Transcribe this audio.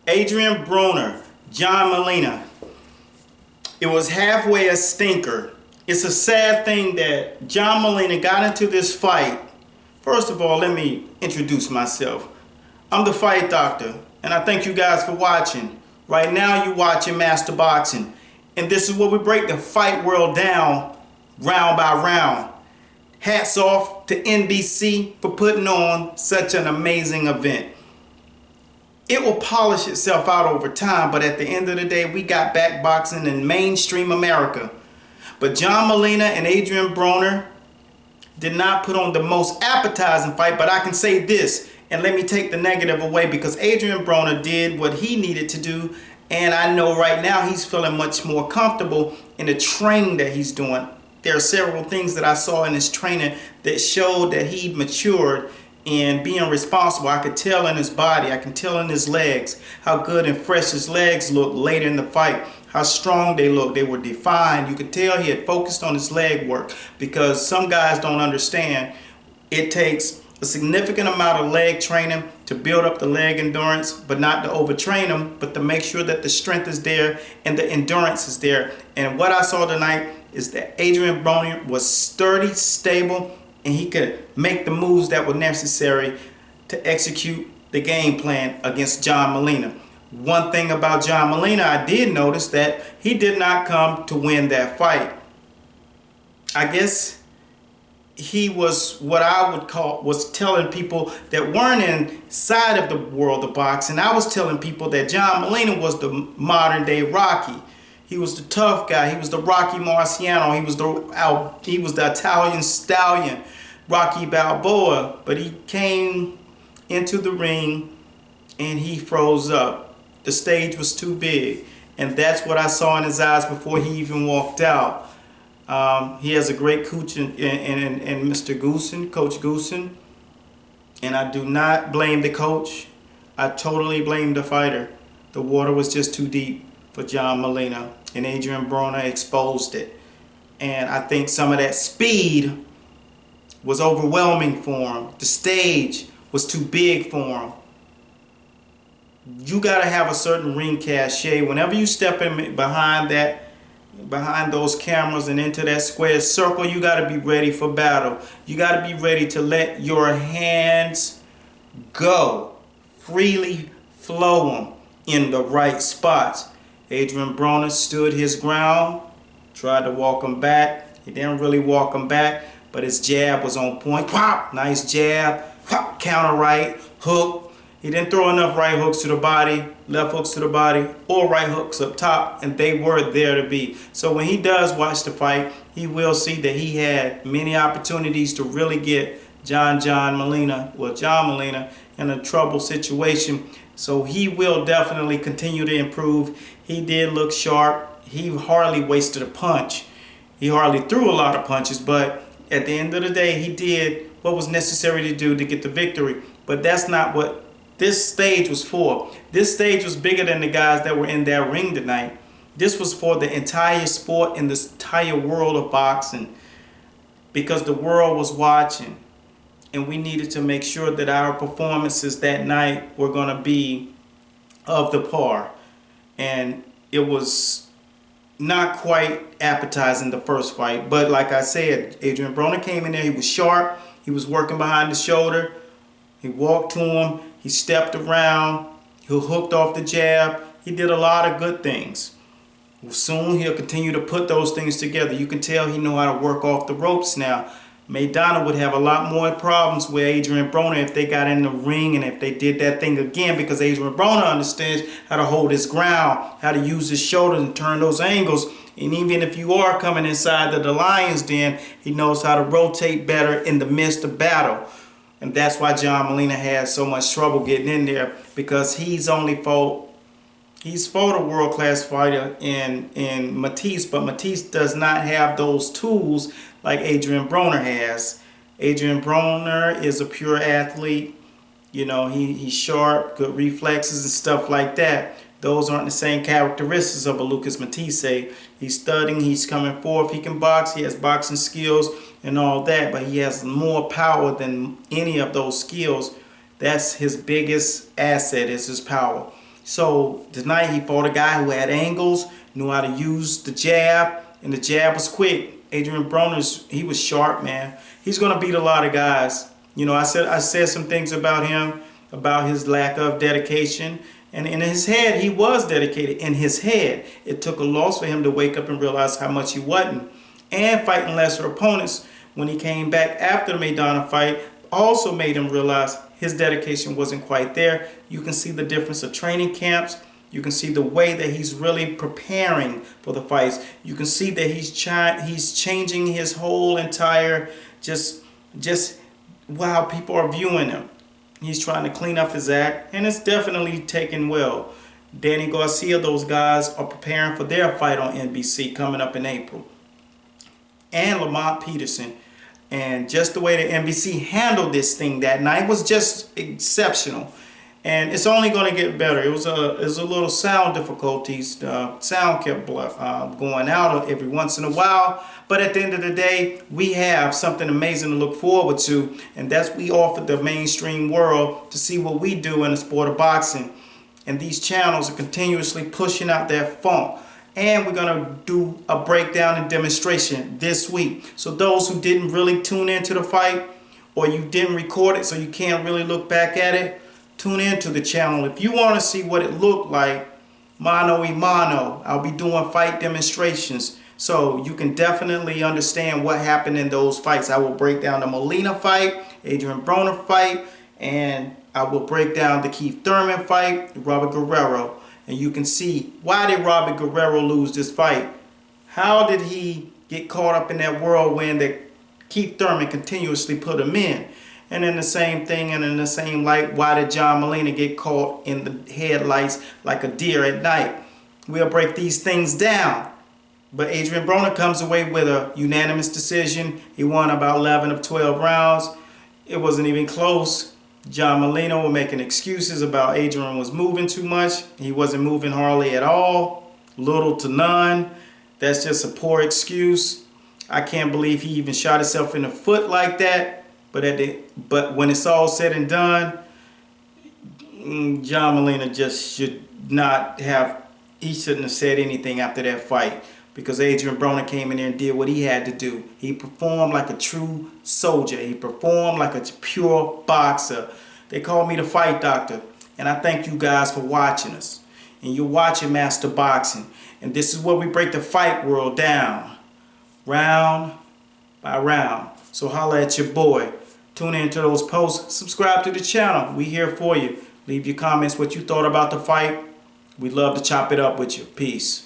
Adrien Broner, John Molina. It was halfway a stinker. It's a sad thing that John Molina got into this fight. First of all, let me introduce myself. I'm the Fight Doctor, and I thank you guys for watching. Right now you're watching Master Boxing, and this is where we break the fight world down round by round. Hats off to NBC for putting on such an amazing event. It will polish itself out over time, but at the end of the day, we got back boxing in mainstream America. But John Molina and Adrien Broner did not put on the most appetizing fight, but I can say this, and let me take the negative away, because Adrien Broner did what he needed to do, and I know right now he's feeling much more comfortable in the training that he's doing. There are several things that I saw in his training that showed that he matured in being responsible. I could tell in his body, I can tell in his legs, how good and fresh his legs looked later in the fight, how strong they looked. They were defined. You could tell he had focused on his leg work, because some guys don't understand. It takes a significant amount of leg training to build up the leg endurance, but not to overtrain them, but to make sure that the strength is there and the endurance is there. And what I saw tonight is that Adrien Broner was sturdy, stable, and he could make the moves that were necessary to execute the game plan against John Molina. One thing about John Molina, I did notice that he did not come to win that fight. I guess he was what I would call, was telling people that weren't inside of the world of boxing. I was telling people that John Molina was the modern day Rocky. He was the tough guy. He was the Rocky Marciano. He was the Italian stallion, Rocky Balboa. But he came into the ring and he froze up. The stage was too big, and that's what I saw in his eyes before he even walked out. He has a great coach in Mr. Goosen, Coach Goosen, and I do not blame the coach. I totally blame the fighter. The water was just too deep for John Molina, and Adrien Broner exposed it. And I think some of that speed was overwhelming for him. The stage was too big for him. You got to have a certain ring cachet. Whenever you step in behind those cameras and into that square circle, you got to be ready for battle. You got to be ready to let your hands go, freely flow them in the right spots. Adrien Broner stood his ground, tried to walk him back. He didn't really walk him back, but his jab was on point. Pop, nice jab, pop, counter right, hook. He didn't throw enough right hooks to the body, left hooks to the body, or right hooks up top, and they were there to be. So when he does watch the fight, he will see that he had many opportunities to really get John Molina in a trouble situation. So he will definitely continue to improve. He did look sharp. He hardly wasted a punch. He hardly threw a lot of punches, but at the end of the day, he did what was necessary to do to get the victory. But that's not what this stage was for. This stage was bigger than the guys that were in that ring tonight. This was for the entire sport and the entire world of boxing, because the world was watching, and we needed to make sure that our performances that night were going to be of the par. And it was not quite appetizing, the first fight, but like I said, Adrien Broner came in there, he was sharp, he was working behind the shoulder, he walked to him, he stepped around, he hooked off the jab, he did a lot of good things. Soon he'll continue to put those things together. You can tell he know how to work off the ropes now. Maidana would have a lot more problems with Adrien Broner if they got in the ring and if they did that thing again, because Adrien Broner understands how to hold his ground, how to use his shoulders and turn those angles. And even if you are coming inside the lion's den, he knows how to rotate better in the midst of battle. And that's why John Molina has so much trouble getting in there, because he's fought a world-class fighter in Matisse, but Matisse does not have those tools like Adrien Broner has. Adrien Broner is a pure athlete. You know, he's sharp, good reflexes and stuff like that. Those aren't the same characteristics of a Lucas Matisse. He's studying, he's coming forth, he can box, he has boxing skills and all that, but he has more power than any of those skills. That's his biggest asset, is his power. So tonight he fought a guy who had angles, knew how to use the jab, and the jab was quick. Adrien Broner, he was sharp, man. He's gonna beat a lot of guys. You know, I said some things about him, about his lack of dedication. And in his head, he was dedicated. In his head, it took a loss for him to wake up and realize how much he wasn't. And fighting lesser opponents when he came back after the Maidana fight also made him realize his dedication wasn't quite there. You can see the difference of training camps. You can see the way that he's really preparing for the fights. You can see that he's changing his whole entire just how people are viewing him. He's trying to clean up his act, and it's definitely taken well. Danny Garcia, those guys are preparing for their fight on NBC coming up in April. And Lamont Peterson. And just the way the NBC handled this thing that night was just exceptional. And it's only going to get better. It was a little sound difficulties. The sound kept going out every once in a while. But at the end of the day, we have something amazing to look forward to. And that's we offer the mainstream world to see what we do in the sport of boxing. And these channels are continuously pushing out that funk. And we're going to do a breakdown and demonstration this week. So those who didn't really tune into the fight, or you didn't record it so you can't really look back at it, tune into the channel. If you want to see what it looked like, mano a mano, I'll be doing fight demonstrations. So you can definitely understand what happened in those fights. I will break down the Molina fight, Adrien Broner fight, and I will break down the Keith Thurman fight, Robert Guerrero. And you can see, why did Robert Guerrero lose this fight? How did he get caught up in that whirlwind that Keith Thurman continuously put him in? And in the same thing, and in the same light, why did John Molina get caught in the headlights like a deer at night? We'll break these things down. But Adrien Broner comes away with a unanimous decision. He won about 11 of 12 rounds. It wasn't even close. John Molina was making excuses about Adrien was moving too much. He wasn't moving hardly at all, little to none. That's just a poor excuse. I can't believe he even shot himself in the foot like that. But when it's all said and done, John Molina just should not have, he shouldn't have said anything after that fight, because Adrien Broner came in there and did what he had to do. He performed like a true soldier. He performed like a pure boxer. They call me the fight doctor, and I thank you guys for watching us. And you're watching Master Boxing, and this is where we break the fight world down, round by round. So holla at your boy. Tune into those posts. Subscribe to the channel. We here for you. Leave your comments what you thought about the fight. We'd love to chop it up with you. Peace.